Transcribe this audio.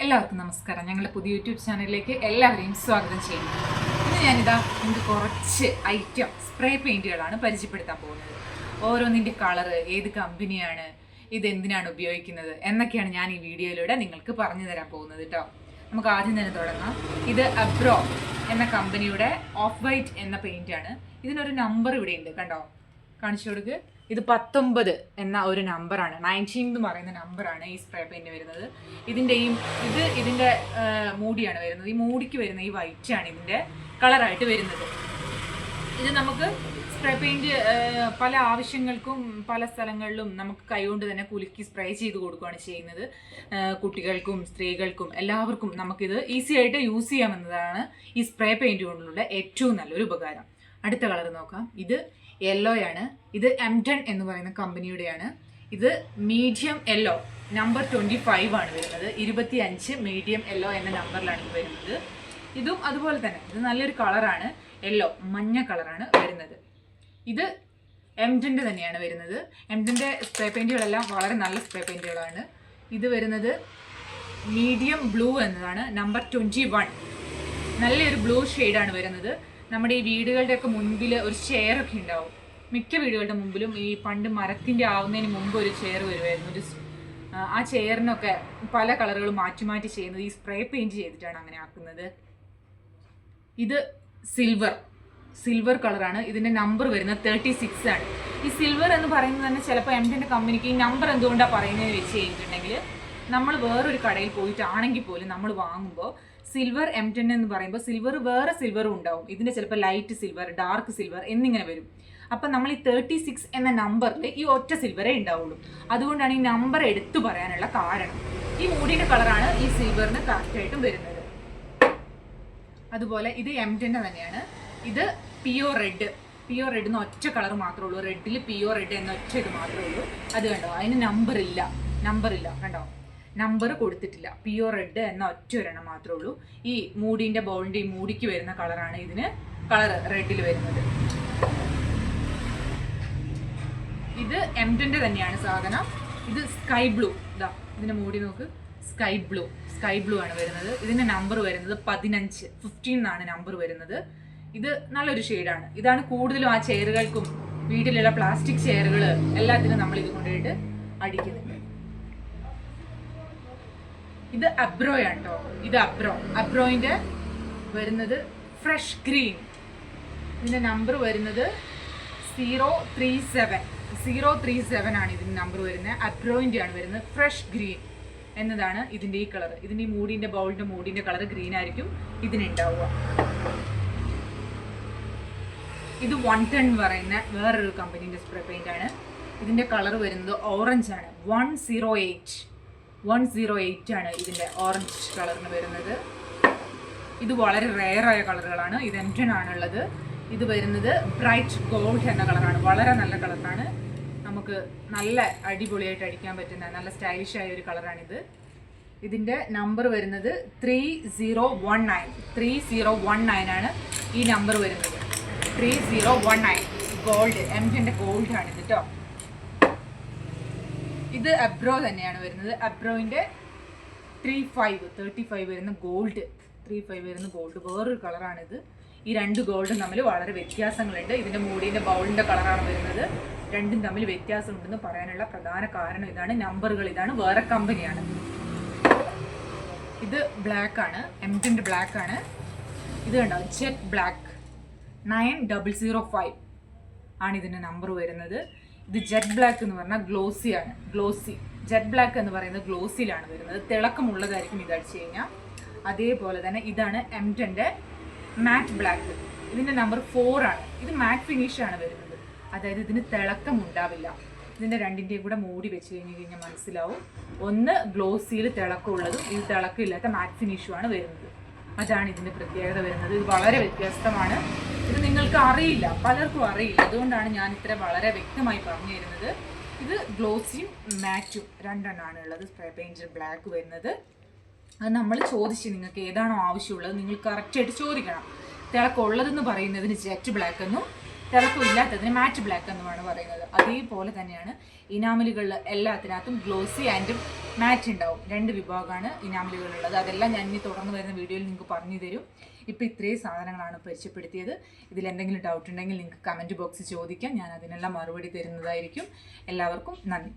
എല്ലാവർക്കും നമസ്കാരം. ഞങ്ങളുടെ പുതിയ യൂട്യൂബ് ചാനലിലേക്ക് എല്ലാവരെയും സ്വാഗതം ചെയ്യുന്നു. ഇന്ന് ഞാനിതാ നിങ്ങൾക്ക് കുറച്ച് ഐറ്റം സ്പ്രേ പെയിൻറ്റുകളാണ് പരിചയപ്പെടുത്താൻ പോകുന്നത്. ഓരോന്നിൻ്റെ കളറ്, ഏത് കമ്പനിയാണ്, ഇതെന്തിനാണ് ഉപയോഗിക്കുന്നത് എന്നൊക്കെയാണ് ഞാൻ ഈ വീഡിയോയിലൂടെ നിങ്ങൾക്ക് പറഞ്ഞു തരാൻ പോകുന്നത് കേട്ടോ. നമുക്ക് ആദ്യം തന്നെ തുടങ്ങാം. ഇത് അബ്രോ എന്ന കമ്പനിയുടെ ഓഫ് വൈറ്റ് എന്ന പെയിൻ്റാണ്. ഇതിനൊരു നമ്പർ ഇവിടെ ഉണ്ട്, കണ്ടോ, കാണിച്ചു കൊടുക്ക്. ഇത് 19 എന്ന ഒരു നമ്പറാണ്, 19 എന്ന് പറയുന്ന നമ്പറാണ് ഈ സ്പ്രേ പെയിൻറ്റ് വരുന്നത്. ഇതിൻ്റെ മൂടിയാണ് വരുന്നത്. ഈ മൂടിക്ക് വരുന്ന ഈ വൈറ്റാണ് ഇതിൻ്റെ കളറായിട്ട് വരുന്നത്. ഇത് നമുക്ക് സ്പ്രേ പെയിൻറ്റ് പല ആവശ്യങ്ങൾക്കും പല സ്ഥലങ്ങളിലും നമുക്ക് കൈകൊണ്ട് തന്നെ കുലുക്കി സ്പ്രേ ചെയ്ത് കൊടുക്കുകയാണ് ചെയ്യുന്നത്. കുട്ടികൾക്കും സ്ത്രീകൾക്കും എല്ലാവർക്കും നമുക്കിത് ഈസി ആയിട്ട് യൂസ് ചെയ്യാമെന്നതാണ് ഈ സ്പ്രേ പെയിൻറ്റ് കൊണ്ടുള്ള ഏറ്റവും നല്ലൊരു ഉപകാരം. അടുത്ത കളർ നോക്കാം. ഇത് യെല്ലോയാണ്. ഇത് M10 എന്ന് പറയുന്ന കമ്പനിയുടെയാണ്. ഇത് മീഡിയം യെല്ലോ നമ്പർ 25 ആണ് വരുന്നത്. 25 മീഡിയം യെല്ലോ എന്ന നമ്പറിലാണ് ഇത് വരുന്നത്. ഇതും അതുപോലെ തന്നെ ഇത് നല്ലൊരു കളറാണ്, യെല്ലോ മഞ്ഞ കളറാണ് വരുന്നത്. ഇത് M10 തന്നെയാണ് വരുന്നത്. M10 സ്പ്രേ പെയിൻറ്റുകളെല്ലാം വളരെ നല്ല സ്പ്രേ പെയിൻറ്റുകളാണ്. ഇത് വരുന്നത് മീഡിയം ബ്ലൂ എന്നതാണ്, നമ്പർ 21. നല്ലൊരു ബ്ലൂ ഷെയ്ഡാണ് വരുന്നത്. നമ്മുടെ ഈ വീടുകളുടെയൊക്കെ മുൻപിൽ ഒരു ചെയറൊക്കെ ഉണ്ടാവും. മിക്ക വീടുകളുടെ മുമ്പിലും ഈ പണ്ട് മരത്തിൻ്റെ ആവുന്നതിന് മുമ്പ് ഒരു ചെയർ വരുമായിരുന്നു. ആ ചെയറിനൊക്കെ പല കളറുകൾ മാറ്റി മാറ്റി ചെയ്യുന്നത് ഈ സ്പ്രേ പെയിൻറ്റ് ചെയ്തിട്ടാണ് അങ്ങനെ ആക്കുന്നത്. ഇത് സിൽവർ കളറാണ്. ഇതിൻ്റെ നമ്പർ വരുന്നത് 36 ആണ്. ഈ സിൽവർ എന്ന് പറയുന്നത് തന്നെ ചിലപ്പോൾ M10 കമ്പനിക്ക് ഈ നമ്പർ എന്തുകൊണ്ടാണ് പറയുന്നതെന്ന് വെച്ച് കഴിഞ്ഞിട്ടുണ്ടെങ്കിൽ, നമ്മൾ വേറൊരു കടയിൽ പോയിട്ടാണെങ്കിൽ പോലും നമ്മൾ വാങ്ങുമ്പോൾ സിൽവർ M10 എന്ന് പറയുമ്പോൾ സിൽവർ വേറെ സിൽവറും ഉണ്ടാവും. ഇതിൻ്റെ ചിലപ്പോൾ ലൈറ്റ് സിൽവർ, ഡാർക്ക് സിൽവർ എന്നിങ്ങനെ വരും. അപ്പം നമ്മൾ ഈ 36 എന്ന നമ്പറിൽ ഈ ഒറ്റ സിൽവറേ ഉണ്ടാവുള്ളൂ. അതുകൊണ്ടാണ് ഈ നമ്പർ എടുത്തു പറയാനുള്ള കാരണം. ഈ മൂടിയുടെ കളറാണ് ഈ സിൽവറിന് കറക്റ്റായിട്ടും വരുന്നത്. അതുപോലെ ഇത് M10 തന്നെയാണ്. ഇത് പിയോ റെഡ് എന്ന് ഒറ്റ കളർ മാത്രമേ ഉള്ളൂ. റെഡിൽ പിയോ റെഡ് എന്ന ഒറ്റ ഇത് മാത്രമേ ഉള്ളൂ. അത് കണ്ടോ, അതിന് നമ്പർ ഇല്ല കണ്ടോ, നമ്പർ കൊടുത്തിട്ടില്ല. പിയോ റെഡ് എന്ന ഒറ്റ ഒരെണ്ണം മാത്രമേ ഉള്ളൂ. ഈ മൂടിൻ്റെ ബൗളിൻ്റെ ഈ മൂടിക്ക് വരുന്ന കളറാണ് ഇതിന് കളർ റെഡിൽ വരുന്നത്. ഇത് M10 തന്നെയാണ് സാധനം. ഇത് സ്കൈ ബ്ലൂ, ഇതാ ഇതിൻ്റെ മൂടി നോക്ക്, സ്കൈ ബ്ലൂ ആണ് വരുന്നത്. ഇതിൻ്റെ നമ്പർ വരുന്നത് 15 എന്നാണ് നമ്പർ വരുന്നത്. ഇത് നല്ലൊരു ഷെയ്ഡാണ്. ഇതാണ് കൂടുതലും ആ ചെയറുകൾക്കും വീട്ടിലുള്ള പ്ലാസ്റ്റിക് ചെയറുകൾ എല്ലാത്തിനും നമ്മൾ ഇത് കൊണ്ടുപോയിട്ട് അടിക്കുന്നുണ്ട്. ഇത് അബ്രോയാണ് കേട്ടോ. ഇത് അബ്രോയിൻ്റെ വരുന്നത് ഫ്രഷ് ഗ്രീൻ. ഇതിൻ്റെ നമ്പർ വരുന്നത് 037 ആണ് ഇതിൻ്റെ നമ്പർ വരുന്നത്. അബ്രോയിൻ്റെ ആണ് വരുന്നത്. ഫ്രഷ് ഗ്രീൻ എന്നതാണ് ഇതിൻ്റെ ഈ കളർ. ഇതിൻ്റെ ഈ മൂടിൻ്റെ കളർ ഗ്രീൻ ആയിരിക്കും ഇതിനുണ്ടാവുക. ഇത് 110 എന്ന് പറയുന്ന വേറൊരു കമ്പനീൻ്റെ സ്പ്രേ പെയിൻ്റ് ആണ്. ഇതിൻ്റെ കളർ വരുന്നത് ഓറഞ്ച് ആണ്. 108 ആണ് ഇതിൻ്റെ ഓറഞ്ച് കളറിന് വരുന്നത്. ഇത് വളരെ റെയറായ കളറുകളാണ്. ഇത് M10 ആണുള്ളത്. ഇത് വരുന്നത് ബ്രൈറ്റ് ഗോൾഡ് എന്ന കളറാണ്. വളരെ നല്ല കളറാണ്. നമുക്ക് നല്ല അടിപൊളിയായിട്ട് അടിക്കാൻ പറ്റുന്ന നല്ല സ്റ്റൈലിഷായ ഒരു കളറാണിത്. ഇതിൻ്റെ നമ്പർ വരുന്നത് 3019 ആണ് ഈ നമ്പർ വരുന്നത്. 3019 ഗോൾഡ്, M10 ഗോൾഡ് ആണിത് കേട്ടോ. ഇത് അബ്രോ തന്നെയാണ് വരുന്നത്. അബ്രോയിൻ്റെ 35 വരുന്ന ഗോൾഡ്, 35 വരുന്ന ഗോൾഡ് വേറൊരു കളറാണിത്. ഈ രണ്ട് ഗോൾഡും തമ്മിൽ വളരെ വ്യത്യാസങ്ങളുണ്ട്. ഇതിൻ്റെ മൂടിൻ്റെ ബൗളിൻ്റെ കളറാണ് വരുന്നത്. രണ്ടും തമ്മിൽ വ്യത്യാസമുണ്ടെന്ന് പറയാനുള്ള പ്രധാന കാരണം ഇതാണ്. നമ്പറുകൾ ഇതാണ്, വേറെ കമ്പനിയാണ്. ഇത് ബ്ലാക്ക് ആണ്, M10 ബ്ലാക്ക് ആണ്. ഇത് കണ്ടോ, ജെറ്റ് ബ്ലാക്ക് 9005 ആണ് ഇതിൻ്റെ നമ്പർ വരുന്നത്. ഇത് ജെറ്റ് ബ്ലാക്ക് എന്ന് പറഞ്ഞാൽ ഗ്ലോസി. ജെറ്റ് ബ്ലാക്ക് എന്ന് പറയുന്നത് ഗ്ലോസിയിലാണ് വരുന്നത്. തിളക്കമുള്ളതായിരിക്കും ഇത് അടിച്ചു കഴിഞ്ഞാൽ. അതേപോലെ തന്നെ ഇതാണ് M10 മാറ്റ് ബ്ലാക്ക്. ഇതിൻ്റെ നമ്പർ 4 ആണ്. ഇത് മാറ്റ് ഫിനിഷ് ആണ് വരുന്നത്. അതായത് ഇതിന് തിളക്കം ഉണ്ടാവില്ല. ഇതിൻ്റെ രണ്ടിൻ്റെയും കൂടെ മൂടി വെച്ച് കഴിഞ്ഞാൽ മനസ്സിലാവും. ഒന്ന് ഗ്ലോസിയിൽ തിളക്കമുള്ളതും ഇത് തിളക്കമില്ലാത്ത മാറ്റ് ഫിനിഷുമാണ് വരുന്നത്. അതാണ് ഇതിൻ്റെ പ്രത്യേകത വരുന്നത്. ഇത് വളരെ വ്യത്യസ്തമാണ്. ഇത് നിങ്ങൾക്ക് അറിയില്ല, പലർക്കും അറിയില്ല. അതുകൊണ്ടാണ് ഞാൻ ഇത്ര വളരെ വ്യക്തമായി പറഞ്ഞു തരുന്നത്. ഇത് ഗ്ലോസിയും മാറ്റും രണ്ടെണ്ണമാണ് ഉള്ളത്. സ്പ്രേ പെയിൻറ്റ് ബ്ലാക്ക് വരുന്നത്. അത് നമ്മൾ ചോദിച്ച് നിങ്ങൾക്ക് ഏതാണോ ആവശ്യമുള്ളത് നിങ്ങൾ കറക്റ്റായിട്ട് ചോദിക്കണം. തിളക്കമുള്ളതെന്ന് പറയുന്നതിന് ജെറ്റ് ബ്ലാക്ക് എന്നും തിളക്കമില്ലാത്തതിന് മാറ്റ് ബ്ലാക്ക് എന്നുമാണ് പറയുന്നത്. അതേപോലെ തന്നെയാണ് ഇനാമലുകളിൽ എല്ലാത്തിനകത്തും ഗ്ലോസി ആൻഡ് മാറ്റ് ഉണ്ടാവും. 2 വിഭാഗമാണ് ഇനാമലുകളുള്ളത്. അതെല്ലാം ഞാൻ ഇനി തുടർന്ന് വരുന്ന വീഡിയോയിൽ നിങ്ങൾക്ക് പറഞ്ഞു തരും. ഇപ്പോൾ ഇത്രയും സാധനങ്ങളാണ് പരിചയപ്പെടുത്തിയത്. ഇതിലെന്തെങ്കിലും ഡൗട്ട് ഉണ്ടെങ്കിൽ നിങ്ങൾക്ക് കമൻറ്റ് ബോക്സിൽ ചോദിക്കാം, ഞാൻ അതിനെല്ലാം മറുപടി തരുന്നതായിരിക്കും. എല്ലാവർക്കും നന്ദി.